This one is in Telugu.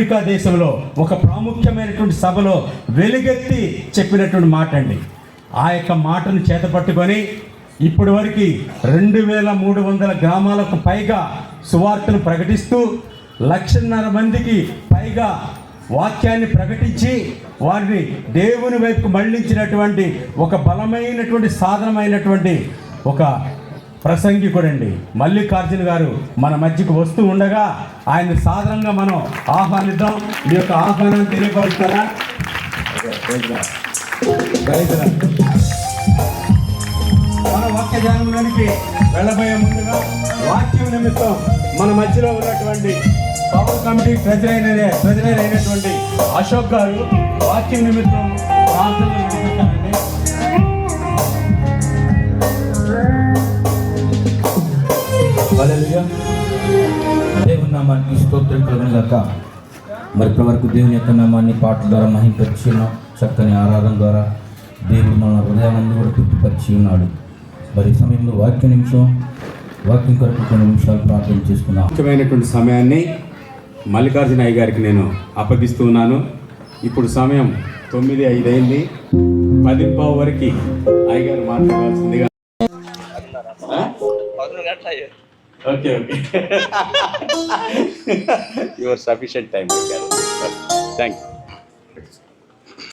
అమెరికా దేశంలో ఒక ప్రాముఖ్యమైనటువంటి సభలో వెలుగెత్తి చెప్పినటువంటి మాట అండి. ఆ యొక్క మాటను చేతపట్టుకొని ఇప్పటి వరకు 2300 గ్రామాలకు పైగా సువార్తను ప్రకటిస్తూ 1,50,000 మందికి పైగా వాక్యాన్ని ప్రకటించి వారిని దేవుని వైపుకు మళ్ళించినటువంటి ఒక బలమైనటువంటి సాధనమైనటువంటి ఒక ప్రసంగికుడండి మల్లికార్జున గారు మన మధ్యకు వస్తూ ఉండగా ఆయన సాధారణంగా మనం ఆహ్వానిద్దాం. ఈ యొక్క ఆహ్వానాన్ని తెలియపరుస్తారా? మన వాక్య ధ్యానంలోనికి వెళ్ళబోయే ముందుగా వాక్యం నిమిత్తం మన మధ్యలో ఉన్నటువంటి పవర్ కమిటీ ట్రెజరర్ అయినటువంటి అశోక్ గారు వాక్యం నిమిత్తం ప్రార్థనలు నడిపిస్తారండి. హల్లెలూయా. దేవుని నామానికి స్తోత్రం కలుగును గాక. మరి ఇప్పటివరకు దేవుని యొక్క నామాన్ని పాటల ద్వారా మహింపరిచి ఉన్నాం. చక్కని ఆరాధన ద్వారా దేవుడు మన హృదయాన్ని కూడా తృప్తిపరిచి ఉన్నాడు. మరి సమయంలో వాక్యం కొరకు కొన్ని నిమిషాలు ప్రార్థన చేసుకున్నాం. ముఖ్యమైనటువంటి సమయాన్ని మల్లికార్జున అయ్య గారికి నేను అప్పగిస్తూ ఉన్నాను. ఇప్పుడు సమయం 9:05 అయింది. 10:15 వరకు అయ్యగారు మాట్లాడాల్సిందిగా. Okay your sufficient time. Thank you.